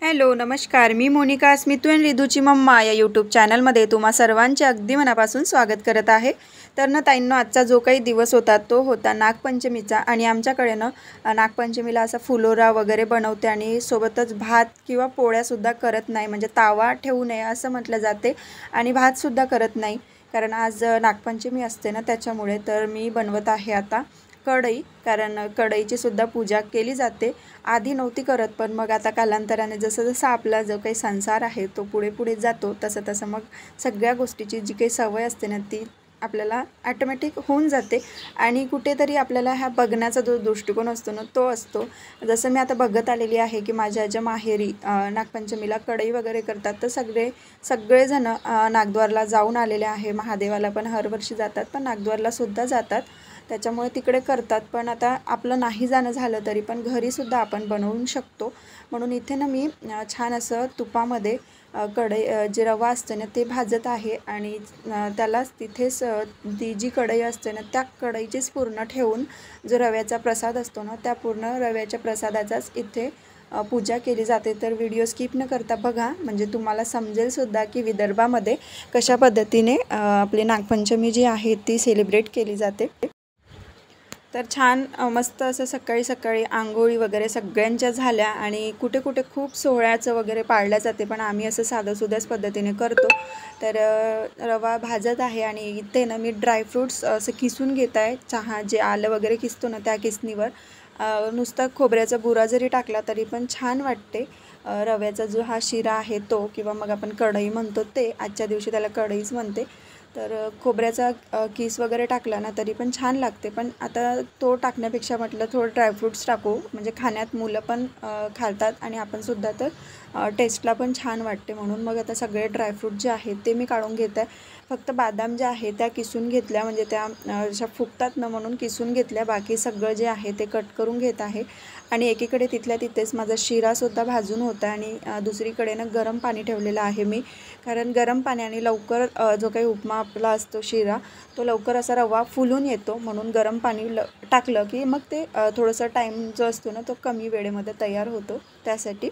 Hello नमस्कार, मी मोनिका स्मितू आणि रिधूची mamma या यूट्यूब चॅनलमध्ये तुम्हा सर्वांचे अगदी मनापासून स्वागत करत आहे। तर ना ताईंनो, आजचा जो काही दिवस होता तो होता नागपंचमीचा आणि आमच्याकडे ना नागपंचमीला असा फुलोरा वगैरे बनवते आणि सोबतच भात किंवा पोळ्यासुद्धा करत नाही, म्हणजे तावा ठेवू नये असं म्हटलं जाते आणि भातसुद्धा करत नाही, कारण आज नागपंचमी असते ना त्याच्यामुळे। तर मी बनवत आहे आता कढई, कारण कढईची सुद्धा पूजा केली जाते। आधी नव्हती करत, पण मग आता कालांतराने जसं जसं आपला जो काही संसार आहे तो पुढे पुढे जातो तसं तसं मग सगळ्या गोष्टीची जी काही सवय असते ना ती आपल्याला ऑटोमॅटिक होऊन जाते आणि कुठेतरी आपल्याला ह्या बघण्याचा जो दृष्टिकोन असतो ना तो असतो। जसं मी आता बघत आलेली आहे की माझ्या ज्या माहेरी नागपंचमीला कढई वगैरे करतात, तर सगळेजण नागद्वारला जाऊन आलेले आहे। महादेवाला पण हरवर्षी जातात, पण नागद्वारला सुद्धा जातात, त्याच्यामुळे तिकडे करतात। पण आता आपलं नाही जाणं झालं तरी पण घरीसुद्धा आपण बनवू शकतो, म्हणून इथे ना मी छान असं तुपामध्ये कढई जे रवा असते ना ते भाजत आहे आणि त्यालाच तिथेच ती जी कढई असते ना त्या कढईचीच पूर्ण ठेवून जो रव्याचा प्रसाद असतो ना त्या पूर्ण रव्याच्या प्रसादाचाच इथे पूजा केली जाते। तर व्हिडिओ स्किप न करता बघा, म्हणजे तुम्हाला समजेल सुद्धा की विदर्भामध्ये कशा पद्धतीने आपली नागपंचमी जी आहे ती सेलिब्रेट केली जाते। तर छान मस्त असं सकाळी सकाळी आंघोळी वगैरे सगळ्यांच्या झाल्या आणि कुठे कुठे खूप सोहळ्याचं वगैरे पाळल्या जाते, पण आम्ही असं साधंसुद्याच पद्धतीने करतो। तर रवा भाजत आहे आणि इथे ना मी ड्रायफ्रूट्स असं किसून घेत आहे। चहा जे आलं वगैरे किसतो ना त्या किसणीवर नुसता खोबऱ्याचा बुरा जरी टाकला तरी पण छान वाटते। रव्याचा जो हा शिरा आहे तो, किंवा मग आपण कढई म्हणतो ते, आजच्या दिवशी त्याला कढईच म्हणते। तर खोबऱ्याचा किस वगैरे टाकला ना तरी पण छान लागते, पण आता तो टाकण्यापेक्षा म्हटलं थोडं ड्रायफ्रूट्स टाकू, म्हणजे खाण्यात मुलं पण खातात आणि आपण सुद्धा तर टेस्टला पण छान वाटते, म्हणून मग आता सगळे ड्रायफ्रूट जे आहेत ते मी काढून घेत आहे। फक्त बादाम ज्या आहे त्या किसून घेतल्या, म्हणजे त्या अशा फुगतात ना म्हणून किसून घेतल्या, बाकी सगळं जे आहे ते कट करून घेत आहे। आणि एकीकडे तिथल्या तिथेच माझा शिरासुद्धा भाजून होता आणि दुसरीकडे ना गरम पाणी ठेवलेलं आहे मी, कारण गरम पाण्याने लवकर जो काही उपमा आपला असतो शिरा तो लवकर असा रवा फुलून येतो, म्हणून गरम पाणी टाकलं की मग ते थोडंसं टाईम जो असतो ना तो कमी वेळेमध्ये तयार होतो त्यासाठी।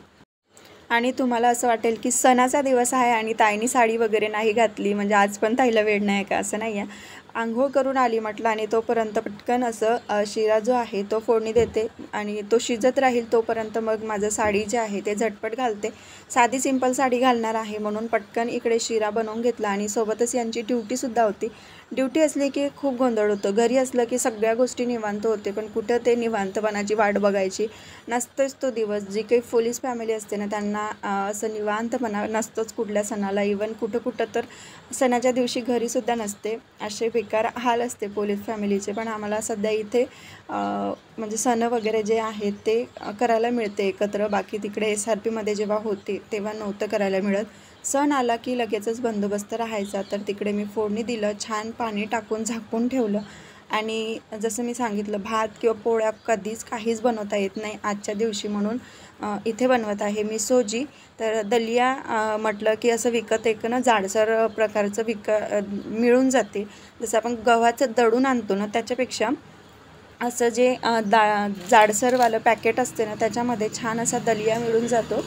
आणि तुम्हाला असं वाटेल की सणाचा दिवस आहे आणि ताईनी साडी वगैरे नाही घातली, म्हणजे आज पण ताईला वेळ नाही का, असं नाही आहे। आंघोळ करून आली म्हटलं आणि तोपर्यंत पटकन असं शिरा जो आहे तो फोडणी देते आणि तो शिजत राहील तोपर्यंत मग माझं साडी जे आहे ते झटपट घालते। साधी सिंपल साडी घालणार आहे म्हणून पटकन इकडे शिरा बनवून घेतला आणि सोबतच यांची ड्युटीसुद्धा होती। ड्युटी असली की खूप गोंधळ होतो, घरी असलं की सगळ्या गोष्टी निवांत होते, पण कुठं ते निवांतपणाची वाट बघायची नसतेच तो दिवस। जी काही पोलीस फॅमिली असते ना त्यांना असं निवांतपणा नसतोच कुठल्या सणाला, इवन कुठं तर सणाच्या दिवशी घरीसुद्धा नसते, असे बेकार हाल असते पोलीस फॅमिलीचे। पण आम्हाला सध्या इथे म्हणजे सण वगैरे जे आहेत ते करायला मिळते एकत्र, बाकी तिकडे SRPमध्ये जेव्हा होते तेव्हा नव्हतं करायला मिळत। सण आला की लगेचच बंदोबस्त राहायचा, तर तिकडे मी फोडणी दिलं, छान पाणी टाकून झाकून ठेवलं आणि जसं मी सांगितलं भात किंवा पोळ्या कधीच काहीच बनवता येत नाही आजच्या दिवशी, म्हणून इथे बनवत आहे मी सोजी। तर दलिया म्हटलं की असं विकत एक ना जाडसर प्रकारचं मिळून जाते, जसं आपण गव्हाचं दळून आणतो ना त्याच्यापेक्षा असं जे जाडसरवालं पॅकेट असते ना त्याच्यामध्ये छान असा दलिया मिळून जातो।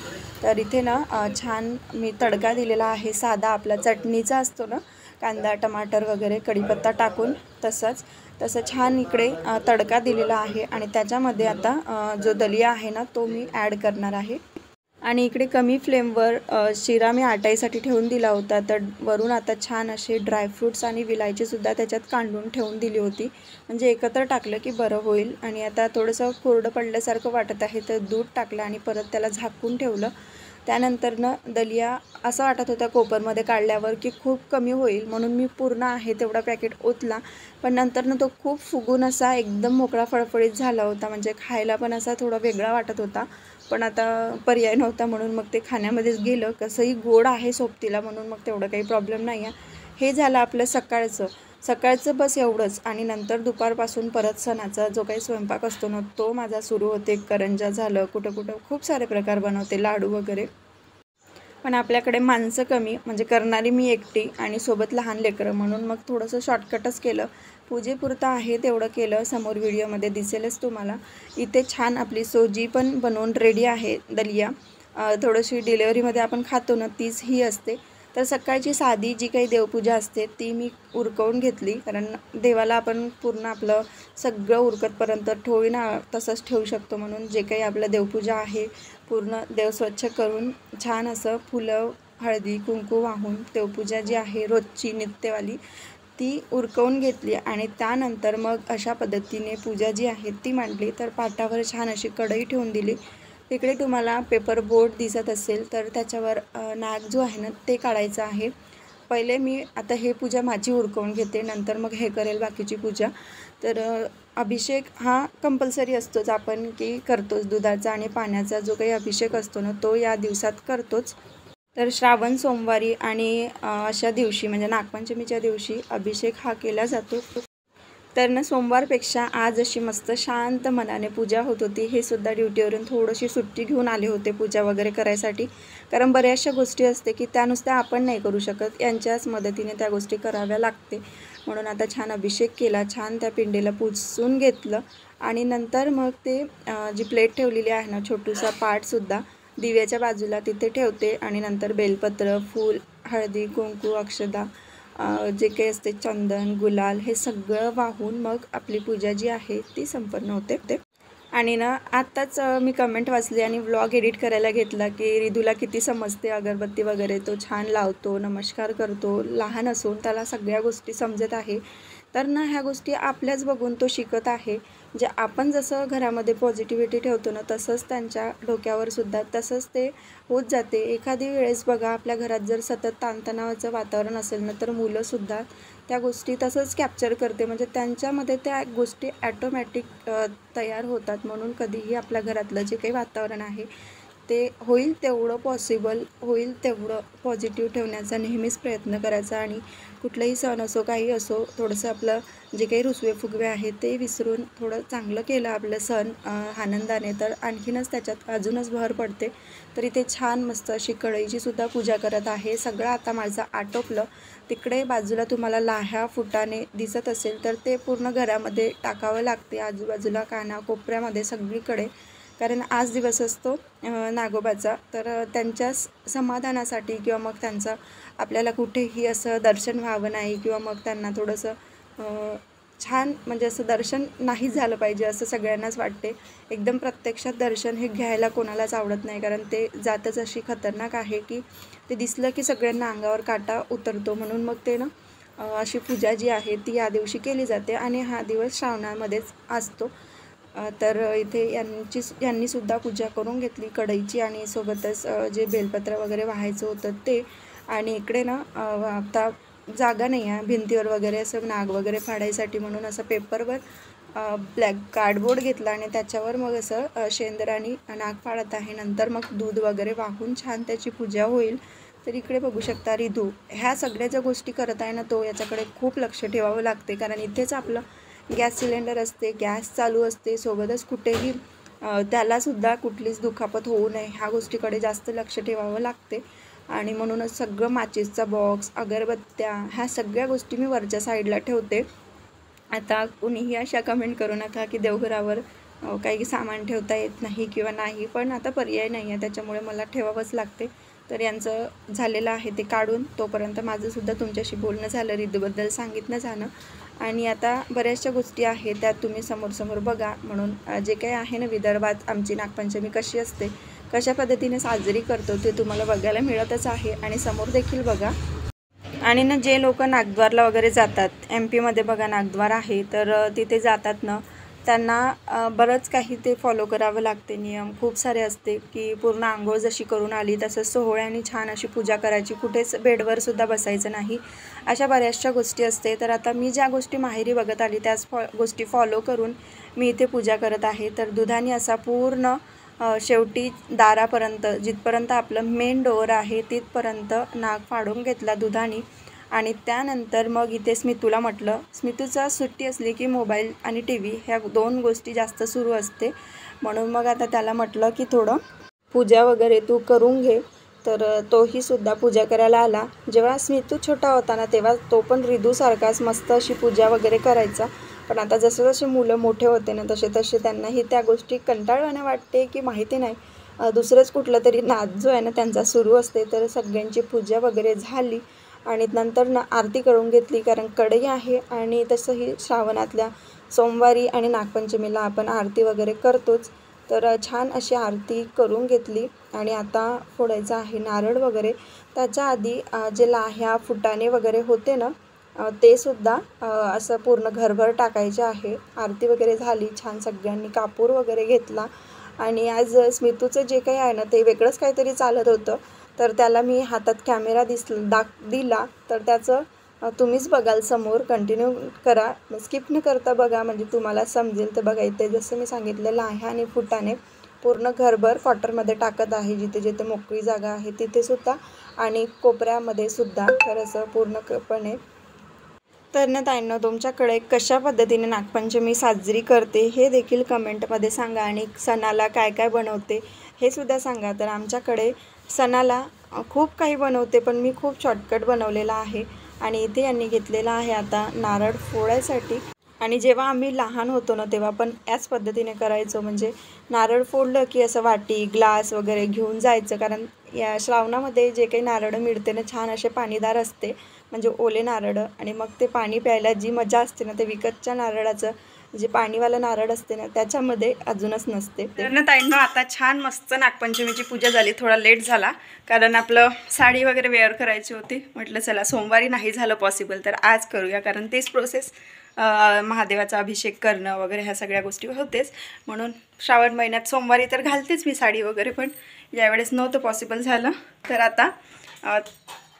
तर इथे ना छान मी तडका दिलेला आहे, साधा आपला चटणीचा असतो ना, कांदा टमाटर वगैरे कढीपत्ता टाकून तसं छान इकडे तडका दिलेला आहे आणि त्याच्यामध्ये आता जो दलिया आहे ना तो मी ॲड करणार आहे। आणि इकडे कमी फ्लेमवर शिरा मी आटाईसाठी ठेवून दिला होता, तर वरून आता छान असे ड्रायफ्रूट्स आणि विलायचीसुद्धा त्याच्यात कांडून ठेवून दिली होती, म्हणजे एकत्र टाकलं की बरं होईल। आणि आता थोडंसं कोरडं पडल्यासारखं वाटत आहे तर दूध टाकलं आणि परत त्याला झाकून ठेवलं। त्यानंतरनं दलिया असं वाटत होता कोपरमध्ये काढल्यावर की खूप कमी होईल, म्हणून मी पूर्ण आहे तेवढा पॅकेट ओतला, पण नंतरनं तो खूप फुगून असा एकदम मोकळा फळफळीत झाला होता, म्हणजे खायला पण असा थोडा वेगळा वाटत होता, पण आता पर्याय नव्हता म्हणून मग ते खाण्यामध्येच गेलं। कसंही गोड आहे सोबतीला म्हणून मग तेवढं काही प्रॉब्लेम नाही आहे। हे झालं आपलं सकाळचं बस एवढंच. आणि नंतर दुपारपासून परत सणाचा जो काही स्वयंपाक असतो ना तो माझा सुरू होते. करंजा झालं, कुठं खूप सारे प्रकार बनवते, लाडू वगैरे. पण आपल्याकडे माणसं कमी, म्हणजे करणारी मी एकटी आणि सोबत लहान लेकरं, म्हणून मग थोडंसं शॉर्टकटच केलं. पूजेपुरतं आहे तेवढं केलं. समोर व्हिडिओमध्ये दिसेलच तुम्हाला. इथे छान आपली सोजी पण बनवून रेडी आहे, दलिया. थोडीशी डिलेवरीमध्ये आपण खातो ना तीच ही असते. तर सकाळची साधी जी काही देवपूजा असते ती मी उरकवून घेतली, कारण देवाला आपण पूर्ण आपलं सगळं उरकतपर्यंत ठेवून तसंच ठेवू शकतो. म्हणून जे काही आपलं देवपूजा आहे पूर्ण देव स्वच्छ करून छान असं फुलं, हळदी कुंकू वाहून देवपूजा जी आहे रोजची नित्यवाली ती उरकवून घेतली. आणि त्यानंतर मग अशा पद्धतीने पूजा जी आहे ती मांडली. तर पाटावर छान अशी कढई ठेवून दिली. तिकडे तुम्हाला पेपर बोर्ड दिसत असेल तर त्याच्यावर नाग जो आहे ना ते काढायचं आहे. पहिले मी आता हे पूजा माझी उरकवून घेते, नंतर मग हे करेल बाकीची पूजा. तर अभिषेक हा कंपल्सरी असतोच, आपण की करतोच. दुधाचा आणि पाण्याचा जो काही अभिषेक असतो ना तो या दिवसात करतोच. तर श्रावण सोमवारी आणि अशा दिवशी म्हणजे नागपंचमीच्या दिवशी अभिषेक हा केला जातो. तर ना सोमवारपेक्षा आज अशी मस्त शांत मनाने पूजा होत होती. हे सुद्धा ड्युटीवरून थोडीशी सुट्टी घेऊन आले होते पूजा वगैरे करायसाठी, कारण बऱ्याचशा गोष्टी असते की त्या नुसत्या आपण नाही करू शकत, यांच्याच मदतीने त्या गोष्टी कराव्या लागते. म्हणून आता छान अभिषेक केला, छान त्या पिंडीला पुसून घेतलं. आणि नंतर मग ते जी प्लेट ठेवलेली आहे ना छोटूसा पाटसुद्धा दिव्याच्या बाजूला तिथे ठेवते. आणि नंतर बेलपत्र, फूल, हळदी कुंकू, अक्षदा, जे काही असते चंदन, गुलाल, हे सगळं वाहून मग आपली पूजा जी आहे ती संपन्न होते. आणि ना आत्ताच मी कमेंट वाचली आणि व्लॉग एडिट करायला घेतला की रिदूला किती समजते अगरबत्ती वगैरे, तो छान लावतो, नमस्कार करतो. लहान असून त्याला सगळ्या गोष्टी समजत आहे. तर ना ह्या गोष्टी आपल्याच बघून तो शिकत आहे. जे आपण जसं घरामध्ये पॉझिटिव्हिटी ठेवतो ना तसंच त्यांच्या डोक्यावर सुद्धा तसंच ते होत जाते. एखादी वेळेस बघा आपल्या घरात जर सतत ताणतणावाचं वातावरण असेल ना तर मुलंसुद्धा त्या गोष्टी तसंच कॅप्चर करते, म्हणजे त्यांच्यामध्ये त्या गोष्टी ॲटोमॅटिक तयार होतात. म्हणून कधीही आपल्या घरातलं जे काही वातावरण आहे ते होईल तेवढं पॉसिबल, होईल तेवढं पॉझिटिव्ह ठेवण्याचा नेहमीच प्रयत्न करायचा. आणि कुठलाही सण असो काही असो थोडंसं आपलं जे काही रुसवे फुगवे आहेत ते विसरून थोडं चांगलं केलं आपलं सण आनंदाने, तर आणखीनच त्याच्यात अजूनच भर पडते. तर इथे छान मस्त अशी कढईची सुद्धा पूजा करत आहे. सगळं आता माझं आटोपलं. तिकडे बाजूला तुम्हाला लाह्या फुटाणे दिसत असेल तर ते पूर्ण घरामध्ये टाकावं लागते, आजूबाजूला कानाकोपऱ्यामध्ये सगळीकडे, कारण आज दिवस असतो नागोबाचा. तर त्यांच्या समाधानासाठी किंवा मग त्यांचं आपल्याला कुठेही असं दर्शन व्हावं नाही किंवा मग त्यांना थोडंसं छान म्हणजे असं दर्शन नाही झालं पाहिजे असं सगळ्यांनाच वाटते. एकदम प्रत्यक्षात दर्शन हे घ्यायला कोणालाच आवडत नाही, कारण ते जातच अशी खतरनाक आहे की ते दिसलं की सगळ्यांना अंगावर काटा उतरतो. म्हणून मग ते ना अशी पूजा जी आहे ती या दिवशी केली जाते आणि हा दिवस श्रावणामध्येच असतो. तर इथे यांनीसुद्धा पूजा करून घेतली कढईची आणि सोबतच जे बेलपत्र वगैरे वाहायचं होतं ते. आणि इकडे ना आता जागा नाही आहे भिंतीवर वगैरे असं नाग वगैरे फाडायसाठी, म्हणून असं पेपरवर ब्लॅक कार्डबोर्ड घेतला आणि त्याच्यावर मग असं शेंदरानी नाग फाडत आहे. नंतर मग दूध वगैरे वाहून छान त्याची पूजा होईल. तर इकडे बघू शकता रिदू ह्या सगळ्या ज्या गोष्टी करत आहे ना तो याच्याकडे खूप लक्ष ठेवावं लागते, कारण इथेच आपलं गॅस सिलेंडर असते, गॅस चालू असते, सोबतच कुठेही त्यालासुद्धा कुठलीच दुखापत होऊ नये ह्या गोष्टीकडे जास्त लक्ष ठेवावं लागते. आणि म्हणूनच सगळं माचीसचा बॉक्स, अगरबत्त्या, ह्या सगळ्या गोष्टी मी वरच्या साईडला ठेवते. आता कुणीही अशा कमेंट करू नका की देवघरावर काही सामान ठेवता येत नाही किंवा नाही, पण आता पर्याय नाही आहे, त्याच्यामुळे मला ठेवावंच लागते. तर यांचं झालेलं आहे ते काढून, तोपर्यंत माझंसुद्धा तुमच्याशी बोलणं झालं, रिदूबद्दल सांगितलं झालं. आणि आता बऱ्याचशा गोष्टी आहेत त्या तुम्ही समोर बघा. म्हणून जे काही आहे ना विदर्भात आमची नागपंचमी कशी असते, कशा पद्धतीने साजरी करतो ते तुम्हाला बघायला मिळतच आहे आणि समोर देखील बघा. आणि ना जे लोक नागद्वारला वगैरे जातात, MP मध्ये बघा नागद्वार आहे, तर तिथे जातात ना त्यांना बरंच काही ते फॉलो करावं लागते. नियम खूप सारे असते की पूर्ण आंघोळ जशी करून आली तसंच सोहळ्याने छान अशी पूजा करायची, कुठेच बेडवर सुद्धा बसायचं नाही, अशा बऱ्याचशा गोष्टी असते. तर आता मी ज्या गोष्टी माहेरी बघत आली त्याच गोष्टी फॉलो करून मी इथे पूजा करत आहे. तर दुधाने असा पूर्ण शेवटी दारापर्यंत जिथपर्यंत आपलं मेन डोअर आहे तिथपर्यंत नाग फाडून घेतला दुधाने. आणि त्यानंतर मग इथे स्मितूला म्हटलं, स्मितूचा सुट्टी असली की मोबाईल आणि टी व्ही ह्या 2 गोष्टी जास्त सुरू असते, म्हणून मग आता त्याला म्हटलं की थोडं पूजा वगैरे तू करून घे. तर तोही सुद्धा पूजा करायला आला. जेव्हा स्मितू छोटा होता ना तेव्हा तो पण रिदूसारखाच मस्त अशी पूजा वगैरे करायचा, पण आता जसे जसे मुलं मोठे होते ना तसे तसे त्यांनाही त्या गोष्टी कंटाळवाण्या वाटते की माहिती नाही, दुसरंच कुठलं तरी नाद जो आहे ना त्यांचा सुरू असते. तर सगळ्यांची पूजा वगैरे झाली आणि नंतर ना आरती करून घेतली, कारण कढई आहे आणि तसंही श्रावणातल्या सोमवारी आणि नागपंचमीला आपण आरती वगैरे करतोच. तर छान अशी आरती करून घेतली आणि आता फोडायचं आहे नारळ वगैरे. त्याच्या आधी जे लाह्या फुटाणे वगैरे होते ना ते सुद्धा असं पूर्ण घरभर टाकायचे आहे. आरती वगैरे झाली, छान सगळ्यांनी कापूर वगैरे घेतला आणि आज स्मितूचं जे काही आहे ना ते वेगळंच काहीतरी चालत होतं, तर त्याला मी हातात कॅमेरा दिला, तर त्याचं तुम्हीच बघाल समोर. कंटिन्यू करा, स्किप न करता बघा, म्हणजे तुम्हाला समजेल. तर बघा इथे जसं मी सांगितलं लाह्या आणि फुटाणे पूर्ण घरभर क्वार्टरमध्ये टाकत आहे, जिथे जिथे मोकळी जागा आहे तिथे सुद्धा आणि कोपऱ्यामध्ये सुद्धा. तर असं पूर्णपणे. तर ना ताईंनो, तुमच्याकडे कशा पद्धतीने नागपंचमी साजरी करते हे देखील कमेंटमध्ये सांगा आणि सणाला काय काय बनवते हे सुद्धा सांगा. तर आमच्याकडे सणाला खूप काही बनवते, पण मी खूप शॉर्टकट बनवलेला आहे. आणि इथे यांनी घेतलेला आहे आता नारळ फोडायसाठी. आणि जेव्हा आम्ही लहान होतो ना तेव्हा पण याच पद्धतीने करायचो, म्हणजे नारळ फोडलं की असं वाटी ग्लास वगैरे घेऊन जायचं, कारण या श्रावणामध्ये जे काही नारळ मिळते ना छान असे पाणीदार असते, म्हणजे ओले नारळ. आणि मग ते पाणी प्यायला जी मजा असते ना ते विकतच्या नारळाचं जे पाणीवालं नारळ असते ना त्याच्यामध्ये अजूनच नसते. तर ना ताईंनो, आता छान मस्त नागपंचमीची पूजा झाली. थोडा लेट झाला कारण आपलं साडी वगैरे वेअर करायची होती. म्हटलं चला सोमवारी नाही झालं पॉसिबल तर आज करूया, कारण तेच प्रोसेस महादेवाचा अभिषेक करणं वगैरे ह्या सगळ्या गोष्टी होतेच, म्हणून श्रावण महिन्यात सोमवारी तर घालतेच मी साडी वगैरे, पण यावेळेस नव्हतं पॉसिबल झालं. तर आता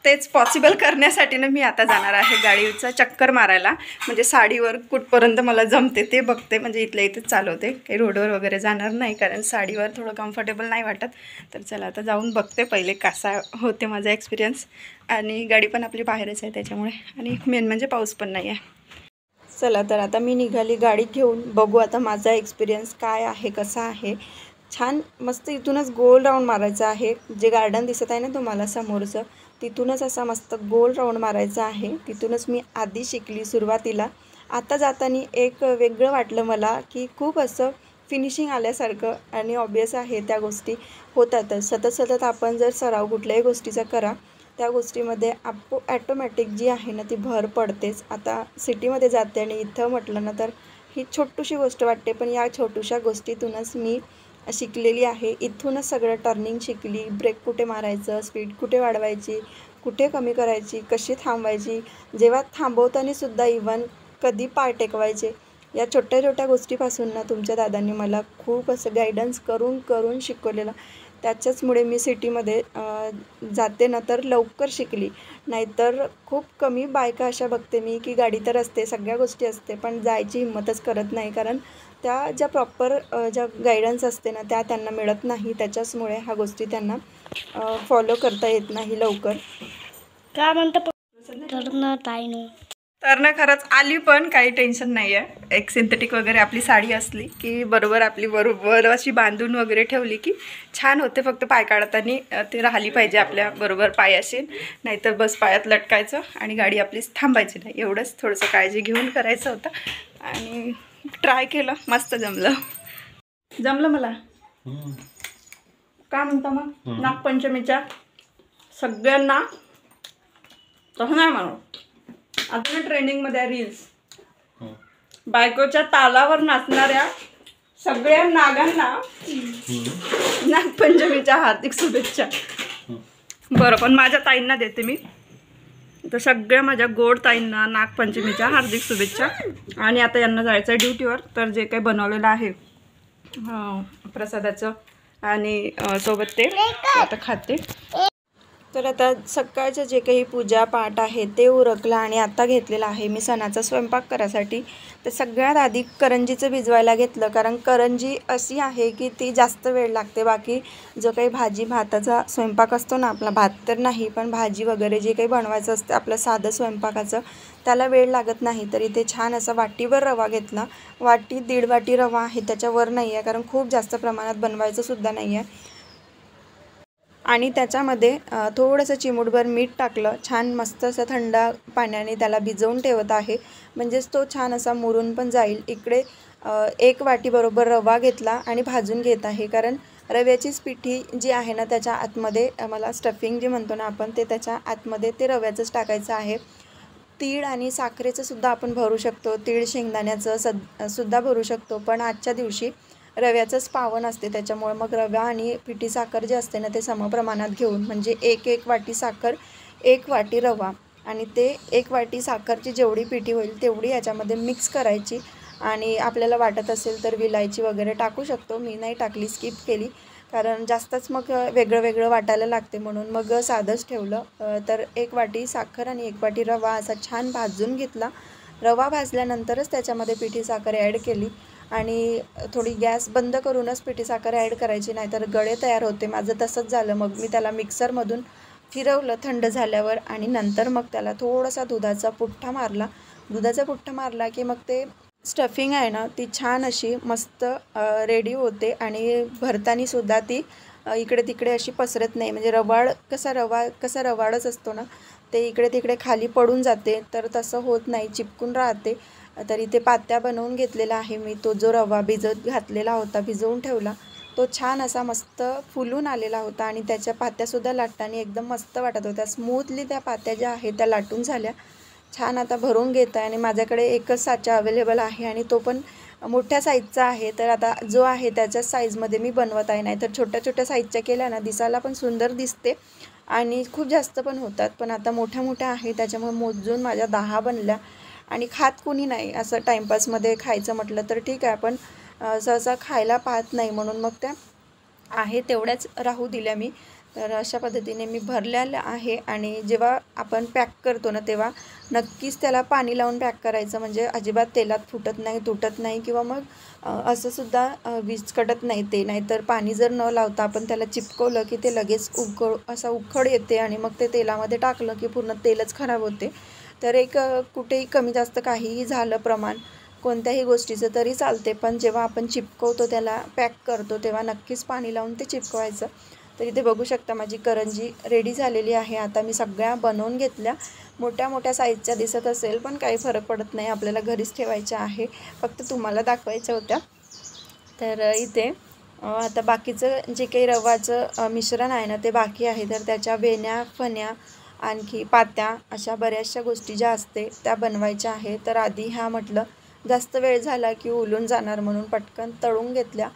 तेच पॉसिबल करण्यासाठी ना मी आता जाणार आहे गाडीचा चक्कर मारायला, म्हणजे साडीवर कुठपर्यंत मला जमते ते बघते, म्हणजे इथल्या इथेच चालवते, काही रोडवर वगैरे जाणार नाही, कारण साडीवर थोडं कम्फर्टेबल नाही वाटत. तर चला आता जाऊन बघते पहिले कसा होते माझा एक्सपिरियन्स. आणि गाडी पण आपली बाहेरच आहे त्याच्यामुळे, आणि मेन म्हणजे पाऊस पण नाही आहे. चला तर आता मी निघाली गाडी घेऊन, बघू आता माझा एक्सपिरियन्स काय आहे, कसा आहे. छान मस्त इथूनच गोल राऊंड मारायचं आहे, जे गार्डन दिसत आहे ना तुम्हाला समोरचं तिथूनच असा मस्त गोल राऊंड मारायचा आहे. तिथूनच मी आधी शिकली सुरुवातीला. आता जाताना एक वेगळं वाटलं मला, की खूप असं फिनिशिंग आल्यासारखं, आणि ऑब्वियस आहे त्या गोष्टी होतातच. सतत सतत आपण जर सराव कुठल्याही गोष्टीचा करा त्या गोष्टीमध्ये ॲटोमॅटिक जी आहे ना ती भर पडतेच. आता सिटीमध्ये जाते आणि इथं म्हटलं ना तर ही छोटीशी गोष्ट वाटते, पण या छोट्याशा गोष्टीतूनच मी शिकलेली आहे. इथूनच सगळं टर्निंग शिकली, ब्रेक कुठे मारायचं, स्पीड कुठे वाढवायची, कुठे कमी करायची, कशी थांबवायची, जेव्हा थांबवताना सुद्धा इव्हन कधी पाय टेकवायचे, या छोट्या छोट्या गोष्टीपासून ना तुमच्या दादांनी मला खूप असं गायडन्स करून करून शिकवलेलं. त्याच्याचमुळे मी सिटीमध्ये जाते ना तर लवकर शिकली, नाहीतर खूप कमी बायका अशा बघते मी की गाडी तर असते, सगळ्या गोष्टी असते, पण जायची हिंमतच करत नाही, कारण त्या ज्या प्रॉपर ज्या गायडन्स असते ना त्या त्यांना मिळत नाही. त्याच्याचमुळे ह्या गोष्टी त्यांना फॉलो करता येत नाही लवकर. काय म्हणतं तर ना ताईनो, तर ना खरंच आली, पण काही टेन्शन नाही आहे. एक सिंथेटिक वगैरे आपली साडी असली की बरोबर आपली बरोबर अशी बांधून वगैरे ठेवली की छान होते. फक्त पाय काढताना ते राहिली पाहिजे आपल्या बरोबर पायाशी, नाहीतर बस पायात लटकायचं आणि गाडी आपली थांबायची नाही. एवढंच थोडंसं काळजी घेऊन करायचं होतं आणि ट्राय केलं, मस्त जमलं मला. काय म्हणता मग नागपंचमीच्या सगळ्यांना? तसं नाही म्हणू, आता ना ट्रेंडिंगमध्ये आहे रील्स, बायकोच्या तालावर नाचणाऱ्या सगळ्या नागांना नागपंचमीच्या हार्दिक शुभेच्छा. बरं, पण माझ्या ताईंना देते मी, तर सगळ्या माझ्या गोड ताईंना नागपंचमीच्या हार्दिक शुभेच्छा. आणि आता यांना जायचं आहे ड्युटीवर, तर जे काही बनवलेलं आहे प्रसादाचं आणि सोबत ते आता खाते. तर आता सकाळचं जे काही पूजा पाठ आहे ते उरकलं आणि आता घेतलेला आहे मी सणाचा स्वयंपाक करायसाठी. तर सगळ्यात आधी करंजीचं भिजवायला घेतलं, कारण करंजी अशी आहे की ती जास्त वेळ लागते. बाकी जो काही भाजी भाताचा स्वयंपाक असतो ना आपला, भात तर नाही पण भाजी वगैरे जे काही बनवायचं असतं आपलं साधं स्वयंपाकाचं, त्याला वेळ लागत नाही. तर इथे छान असा वाटीभर रवा घेतला. वाटी 1.5 वाटी रवा आहे, त्याच्यावर नाही आहे, कारण खूप जास्त प्रमाणात बनवायचं सुद्धा नाही आहे. आणि त्याच्यामध्ये थोडंसं चिमूटभर मीठ टाकलं. छान मस्त असं थंड पाण्याने त्याला भिजवून ठेवत आहे, म्हणजेच तो छान असा मुरून पण जाईल. इकडे 1 वाटीबरोबर रवा घेतला आणि भाजून घेत आहे, कारण रव्याचीच पिठी जी आहे ना त्याच्या आतमध्ये मला स्टफिंग जे म्हणतो ना आपण ते त्याच्या आतमध्ये ते रव्याचंच टाकायचं आहे. तीळ आणि साखरेचं सुद्धा आपण भरू शकतो, तीळ शेंगदाण्याचं सुद्धा भरू शकतो, पण आजच्या दिवशी रव्याचंच पावन असते. त्याच्यामुळे मग रवा आणि पिठी साखर जे असते ना ते समप्रमाणात घेऊन, म्हणजे 1 वाटी साखर 1 वाटी रवा, आणि ते 1 वाटी साखरची जेवढी पिठी होईल तेवढी याच्यामध्ये मिक्स करायची. आणि आपल्याला वाटत असेल तर विलायची वगैरे टाकू शकतो, मी नाही टाकली, स्किप केली, कारण जास्तच मग वेगळं वेगळं वाटायला लागते, म्हणून मग साधंच ठेवलं. तर 1 वाटी साखर आणि 1 वाटी रवा असा छान भाजून घेतला. रवा भाजल्यानंतरच त्याच्यामध्ये पिठी साखर ॲड केली आणि थोडी गॅस बंद करूनच पिठी साखर ॲड करायची, नाहीतर गळे तयार होते. माझं तसंच झालं. मग मी त्याला मिक्सरमधून फिरवलं थंड झाल्यावर आणि नंतर मग त्याला थोडासा दुधाचा पुठ्ठा मारला. दुधाचा पुठ्ठा मारला की मग ते स्टफिंग आहे ना ती छान अशी मस्त रेडी होते आणि भरताना सुद्धा ती इकडे तिकडे अशी पसरत नाही. म्हणजे रवा कसा रवाळच असतो ना, ते इकडे तिकडे खाली पडून जाते, तर तसं होत नाही, चिपकून राहते. तर इथे पात्या बनवून घेतलेला आहे मी. तो जो रवा भिजत घातलेला होता, भिजवून ठेवला, तो छान असा मस्त फुलून आलेला होता आणि त्याच्या पात्यासुद्धा लाटताना एकदम मस्त वाटत होत्या. स्मूथली त्या पात्या ज्या आहेत त्या लाटून झाल्या. छान आता भरून घेत आहे आणि माझ्याकडे एकच साचा अवेलेबल आहे आणि तो पण मोठ्या साईजचा आहे. तर आता जो आहे त्याच्याच साईजमध्ये मी बनवत आहे, नाही तर छोट्या छोट्या साईजच्या केल्या ना दिसायला पण सुंदर दिसते आणि खूप जास्त पण होतात. पण आता मोठ्या मोठ्या आहे त्याच्यामुळे मोजून माझ्या 10 बनल्या. आणि खात कोणी नाही, असं टाईमपासमध्ये खायचं म्हटलं तर ठीक आहे, पण सहसा खायला पाहत नाही, म्हणून मग त्या आहे तेवढ्याच राहू दिल्या मी. तर अशा पद्धतीने मी भरलेलं आहे. आणि जेव्हा आपण पॅक करतो ना तेव्हा नक्कीच त्याला पाणी लावून पॅक करायचं, म्हणजे अजिबात तेलात फुटत नाही, तुटत नाही, किंवा मग असं सुद्धा विस्कटत नाही ते. नाहीतर पाणी जर न लावता आपण त्याला चिपकवलं की ते लगेच उखड येते आणि मग ते तेलामध्ये टाकलं की पूर्ण तेलच खराब होते. तर कुठेही कमी जास्त काहीही झालं प्रमाण कोणत्याही गोष्टीचं तरी चालते, पण जेव्हा आपण चिपकवतो त्याला पॅक करतो तेव्हा नक्कीच पाणी लावून ते चिपकवायचं. तर इथे बघू शकता माझी करंजी रेडी झालेली आहे. आता मी सगळ्या बनवून घेतल्या. मोठ्या मोठ्या साईजच्या दिसत असेल पण काही फरक पडत नाही, आपल्याला घरीच ठेवायच्या आहे, फक्त तुम्हाला दाखवायच्या होत्या. तर इथे आता बाकीचं जे काही रवाचं मिश्रण आहे ना ते बाकी आहे. तर त्याच्या वेण्या, फण्या, आणखी पात्या अशा बऱ्याचशा गोष्टी ज्या असते त्या बनवायच्या आहे. तर आधी ह्या म्हटलं जास्त वेळ झाला की उलून जाणार, म्हणून पटकन तळून घेतल्या.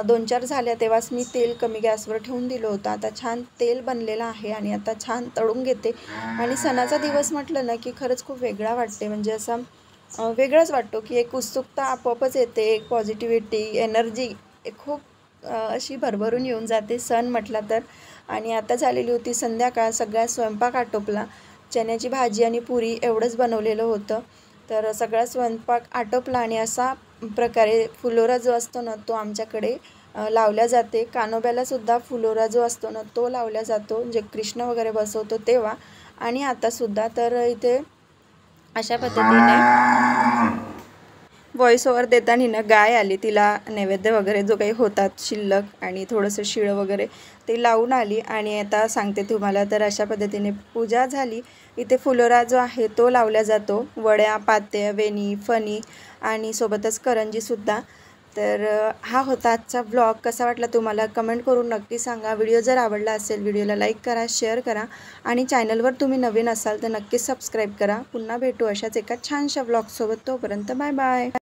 2-4 झाल्या तेव्हाच मी तेल कमी गॅसवर ठेवून दिलं होतं. आता छान तेल बनलेलं आहे आणि आता छान तळून घेते. आणि सणाचा दिवस म्हटलं ना की खरंच खूप वेगळा वाटते, म्हणजे असा वेगळाच वाटतो की एक उत्सुकता आपोआपच येते, एक पॉझिटिव्हिटी, एनर्जी खूप अशी भरभरून येऊन जाते सण म्हटला तर. आणि आता झालेली होती संध्याकाळ, सगळा स्वयंपाक आटोपला. चण्याची भाजी आणि पुरी एवढंच बनवलेलं होतं. तर सगळा स्वयंपाक आटोपला आणि असा प्रकारे फुलोरा जो असतो ना तो आमच्याकडे लावल्या जाते. कानोब्यालासुद्धा फुलोरा जो असतो ना तो लावला जातो, जे कृष्ण वगैरे बसवतो तेव्हा आणि आतासुद्धा. तर इथे अशा पद्धतीने व्हॉइस ओव्हर देताना ना गाय आली, तिला नैवेद्य वगैरे जो काही होतात शिल्लक आणि थोडंसं शिळं वगैरे ते लावून आली आणि आता सांगते तुम्हाला. तर अशा पद्धतीने पूजा झाली. इथे फुलोरा जो आहे तो लावला जातो, वड्या, पात्या, वेणी, फणी आणि सोबतच करंजीसुद्धा. तर हा होता आजचा व्लॉग. कसा वाटला तुम्हाला कमेंट करून नक्की सांगा. व्हिडिओ जर आवडला असेल व्हिडिओला लाईक करा, शेअर करा आणि चॅनलवर तुम्ही नवीन असाल तर नक्कीच सबस्क्राईब करा. पुन्हा भेटू अशाच एका छानशा व्लॉगसोबत. तोपर्यंत बाय बाय.